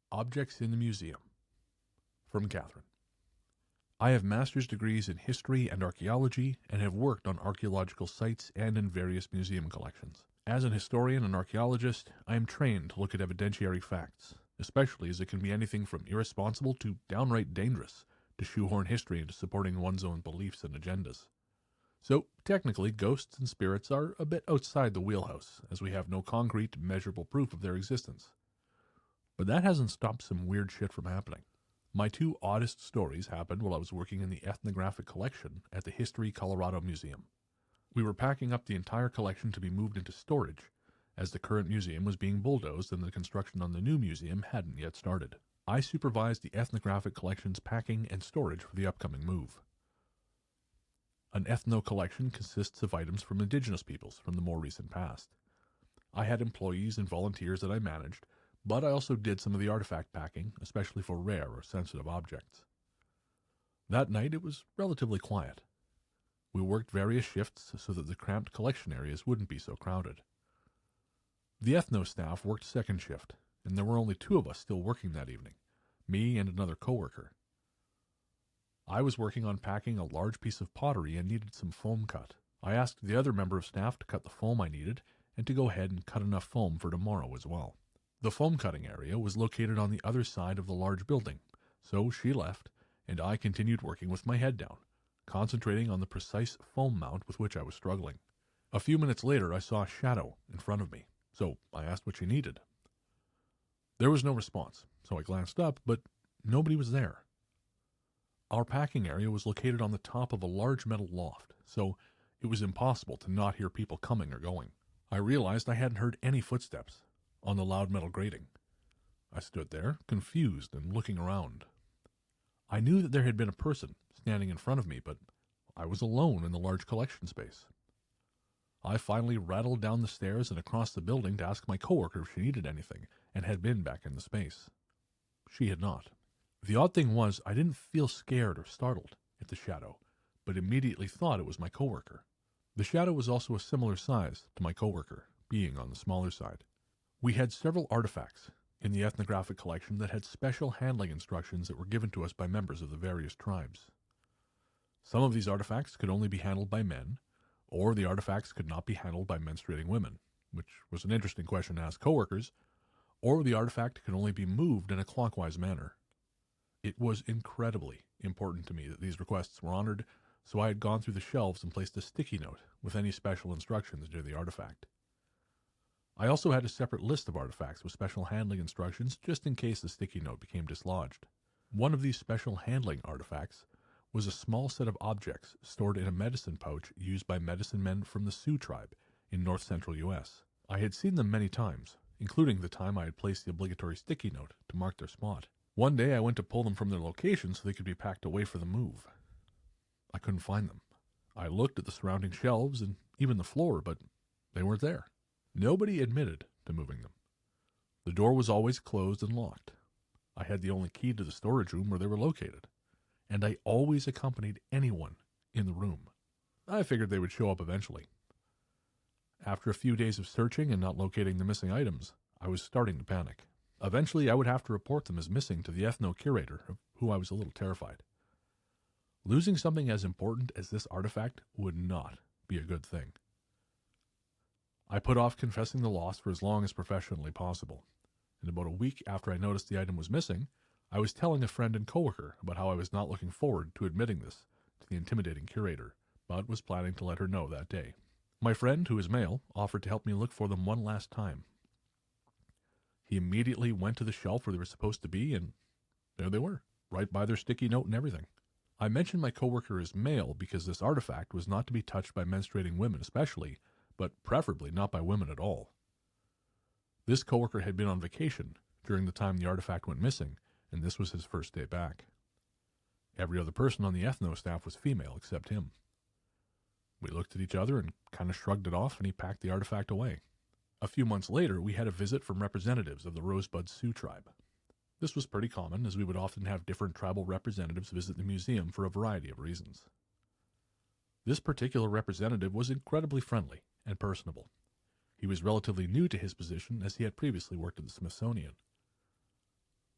Objects in the Museum. From Catherine. I have master's degrees in history and archaeology and have worked on archaeological sites and in various museum collections. As an historian and archaeologist, I am trained to look at evidentiary facts, especially as it can be anything from irresponsible to downright dangerous to shoehorn history into supporting one's own beliefs and agendas. So, technically, ghosts and spirits are a bit outside the wheelhouse, as we have no concrete, measurable proof of their existence. But that hasn't stopped some weird shit from happening. My two oddest stories happened while I was working in the ethnographic collection at the History Colorado Museum. We were packing up the entire collection to be moved into storage, as the current museum was being bulldozed and the construction on the new museum hadn't yet started. I supervised the ethnographic collection's packing and storage for the upcoming move. An ethno collection consists of items from indigenous peoples from the more recent past. I had employees and volunteers that I managed, but I also did some of the artifact packing, especially for rare or sensitive objects. That night it was relatively quiet. We worked various shifts so that the cramped collection areas wouldn't be so crowded. The ethno staff worked second shift, and there were only two of us still working that evening, me and another coworker. I was working on packing a large piece of pottery and needed some foam cut. I asked the other member of staff to cut the foam I needed and to go ahead and cut enough foam for tomorrow as well. The foam cutting area was located on the other side of the large building, so she left and I continued working with my head down, concentrating on the precise foam mount with which I was struggling. A few minutes later I saw a shadow in front of me, so I asked what she needed. There was no response, so I glanced up, but nobody was there. Our packing area was located on the top of a large metal loft, so it was impossible to not hear people coming or going. I realized I hadn't heard any footsteps on the loud metal grating. I stood there, confused and looking around. I knew that there had been a person standing in front of me, but I was alone in the large collection space. I finally rattled down the stairs and across the building to ask my coworker if she needed anything and had been back in the space. She had not. The odd thing was, I didn't feel scared or startled at the shadow, but immediately thought it was my coworker. The shadow was also a similar size to my coworker, being on the smaller side. We had several artifacts in the ethnographic collection that had special handling instructions that were given to us by members of the various tribes. Some of these artifacts could only be handled by men, or the artifacts could not be handled by menstruating women, which was an interesting question to ask coworkers, or the artifact could only be moved in a clockwise manner. It was incredibly important to me that these requests were honored, so I had gone through the shelves and placed a sticky note with any special instructions near the artifact. I also had a separate list of artifacts with special handling instructions just in case the sticky note became dislodged. One of these special handling artifacts was a small set of objects stored in a medicine pouch used by medicine men from the Sioux tribe in north-central U.S. I had seen them many times, including the time I had placed the obligatory sticky note to mark their spot. One day I went to pull them from their location so they could be packed away for the move. I couldn't find them. I looked at the surrounding shelves and even the floor, but they weren't there. Nobody admitted to moving them. The door was always closed and locked. I had the only key to the storage room where they were located, and I always accompanied anyone in the room. I figured they would show up eventually. After a few days of searching and not locating the missing items, I was starting to panic. Eventually, I would have to report them as missing to the ethno-curator, of who I was a little terrified. Losing something as important as this artifact would not be a good thing. I put off confessing the loss for as long as professionally possible, and about a week after I noticed the item was missing, I was telling a friend and coworker about how I was not looking forward to admitting this to the intimidating curator, but was planning to let her know that day. My friend, who is male, offered to help me look for them one last time. He immediately went to the shelf where they were supposed to be, and there they were, right by their sticky note and everything. I mentioned my coworker is male because this artifact was not to be touched by menstruating women especially, but preferably not by women at all. This coworker had been on vacation during the time the artifact went missing, and this was his first day back. Every other person on the ethno staff was female except him. We looked at each other and kind of shrugged it off, and he packed the artifact away. A few months later, we had a visit from representatives of the Rosebud Sioux tribe. This was pretty common, as we would often have different tribal representatives visit the museum for a variety of reasons. This particular representative was incredibly friendly and personable. He was relatively new to his position, as he had previously worked at the Smithsonian.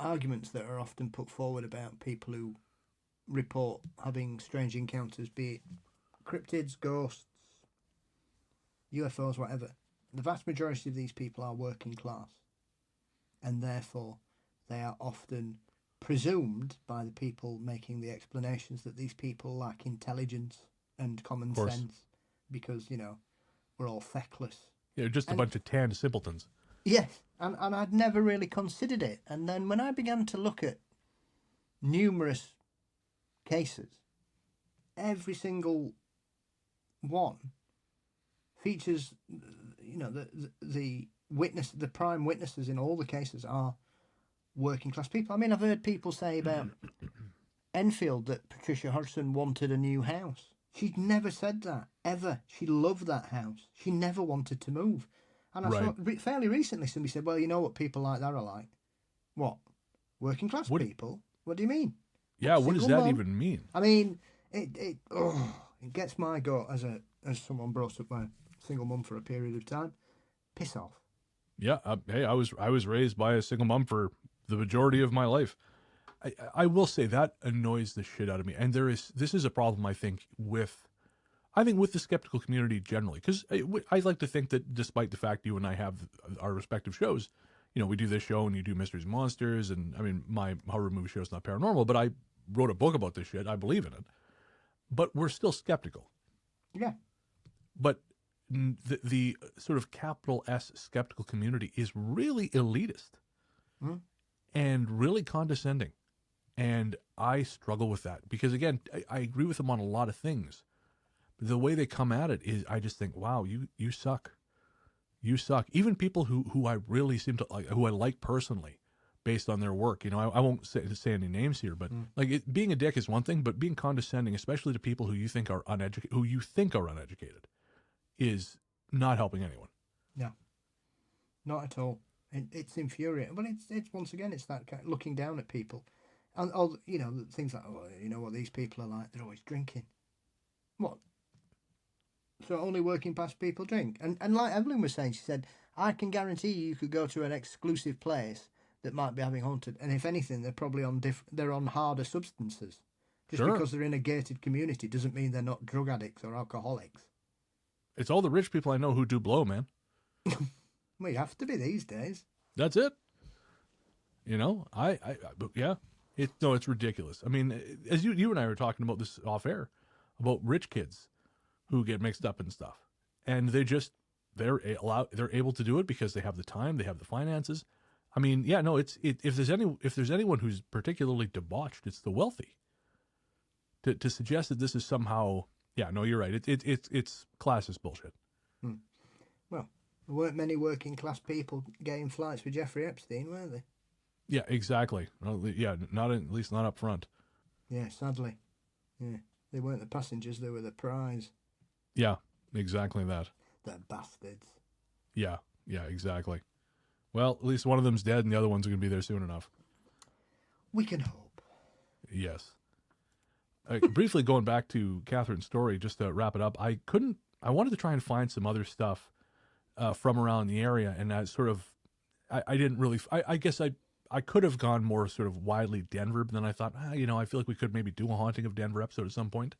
arguments that are often put forward about people who report having strange encounters, be it cryptids, ghosts, UFOs, whatever. The vast majority of these people are working class, and therefore they are often presumed by the people making the explanations that these people lack intelligence and common sense because, we're all feckless. Yeah, just a bunch of tanned simpletons. Yes, and I'd never really considered it. And then when I began to look at numerous cases, every single one features, the witness, the prime witnesses in all the cases are working class people. I mean, I've heard people say about Enfield that Patricia Hodgson wanted a new house. She'd never said that, ever. She loved that house. She never wanted to move. And I saw fairly recently somebody said, well, you know what people like that are like? What? Working class people? What do you mean? Yeah, what does that even mean? I mean, it gets my goat as someone brought up my single mum for a period of time. Piss off. Yeah, hey, I was raised by a single mom for the majority of my life. I will say that annoys the shit out of me. And this is a problem, I think, with the skeptical community generally. Because I like to think that despite the fact you and I have our respective shows, we do this show and you do Mysteries and Monsters. And I mean, my horror movie show is not paranormal, but I wrote a book about this shit. I believe in it. But we're still skeptical. Yeah. But the sort of capital S skeptical community is really elitist and really condescending. And I struggle with that because, again, I agree with them on a lot of things. But the way they come at it is, I just think, wow, you suck. You suck. Even people who I really seem to like, who I like personally, based on their work. I won't say any names here, but being a dick is one thing, but being condescending, especially to people who you think are uneducated, is not helping anyone. No, not at all. It's infuriating. But it's once again, it's that kind of looking down at people. And all things like, what these people are like, they're always drinking. What? So only working class people drink? And like Evelyn was saying, she said, I can guarantee you could go to an exclusive place that might be having haunted, and if anything, they're probably they're on harder substances. Just because they're in a gated community doesn't mean they're not drug addicts or alcoholics. It's all the rich people I know who do blow, man. Well, you have to be these days. That's it. Yeah. It's ridiculous. I mean, as you and I were talking about this off air, about rich kids who get mixed up in stuff, and they're able to do it because they have the time, they have the finances. I mean, yeah, no, if there's anyone who's particularly debauched, it's the wealthy. To suggest that this is somehow, yeah, no, you're right. It's classist bullshit. Well, there weren't many working class people getting flights with Jeffrey Epstein, were they? Yeah, exactly. Well, yeah, at least not up front. Yeah, sadly. Yeah, they weren't the passengers; they were the prize. Yeah, exactly that. They're bastards. Yeah, exactly. Well, at least one of them's dead, and the other one's going to be there soon enough. We can hope. Yes. Briefly going back to Catherine's story, just to wrap it up, I wanted to try and find some other stuff from around the area, and I didn't really. I guess I could have gone more sort of widely Denver, but then I thought, I feel like we could maybe do a Haunting of Denver episode at some point.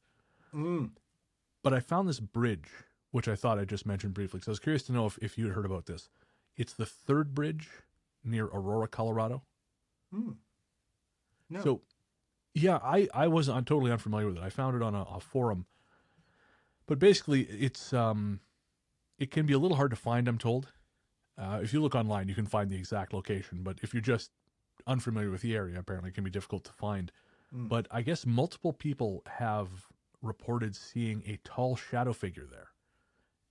But I found this bridge, which I thought I just mentioned briefly. So I was curious to know if you had heard about this. It's the third bridge near Aurora, Colorado. No. So, yeah, I wasn't totally unfamiliar with it. I found it on a forum. But basically, it can be a little hard to find, I'm told. If you look online, you can find the exact location. But if you're just unfamiliar with the area, apparently it can be difficult to find. But I guess multiple people have reported seeing a tall shadow figure there.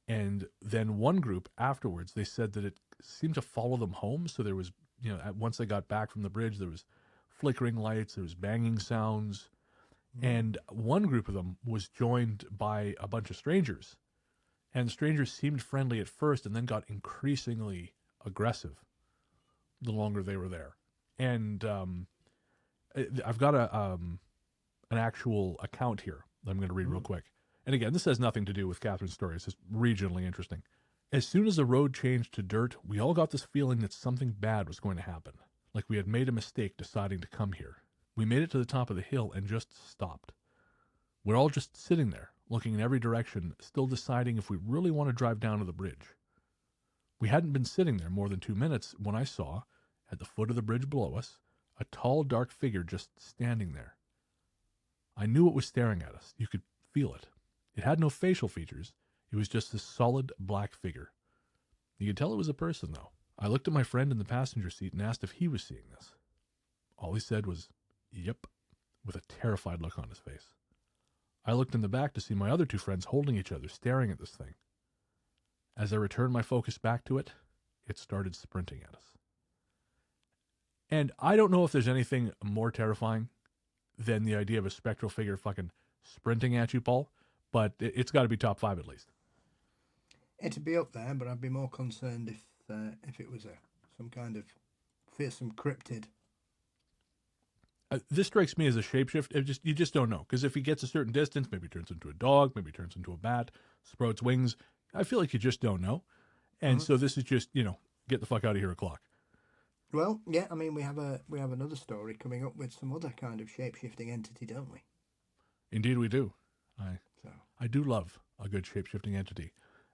And then one group afterwards, they said that it seemed to follow them home. So there was, once they got back from the bridge, there was flickering lights, there was banging sounds. And one group of them was joined by a bunch of strangers. And the strangers seemed friendly at first and then got increasingly aggressive the longer they were there. And I've got an actual account here that I'm going to read real quick. And again, this has nothing to do with Catherine's story. It's just regionally interesting. As soon as the road changed to dirt, we all got this feeling that something bad was going to happen. like we had made a mistake deciding to come here. We made it to the top of the hill and just stopped. We're all just sitting there, looking in every direction, still deciding if we really want to drive down to the bridge. We hadn't been sitting there more than 2 minutes when I saw, at the foot of the bridge below us, a tall, dark figure just standing there. I knew it was staring at us. You could feel it. It had no facial features. It was just this solid black figure. You could tell it was a person, though. I looked at my friend in the passenger seat and asked if he was seeing this. All he said was, "Yep," with a terrified look on his face. I looked in the back to see my other 2 friends holding each other, staring at this thing. As I returned my focus back to it, it started sprinting at us. And I don't know if there's anything more terrifying than the idea of a spectral figure fucking sprinting at you, Paul, but it's got to be top 5 at least. It'd be up there, but I'd be more concerned if it was some kind of fearsome cryptid. This strikes me as a shapeshift. You just don't know, because if he gets a certain distance, maybe he turns into a dog, maybe he turns into a bat, sprouts wings. I feel like you just don't know. And so this is just, get the fuck out of here o'clock. Well, yeah, I mean, we have another story coming up with some other kind of shape-shifting entity, don't we? Indeed we do. I do love a good shape-shifting entity.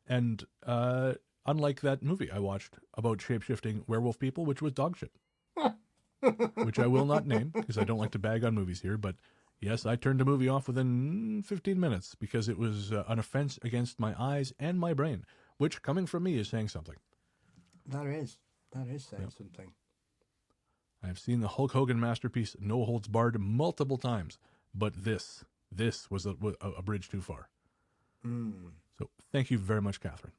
And unlike that movie I watched about shape-shifting werewolf people, which was dog shit, which I will not name because I don't like to bag on movies here, but yes, I turned the movie off within 15 minutes because it was an offense against my eyes and my brain, which, coming from me, is saying something. That is saying something. I have seen the Hulk Hogan masterpiece No Holds Barred multiple times, but this was a bridge too far. So thank you very much, Catherine.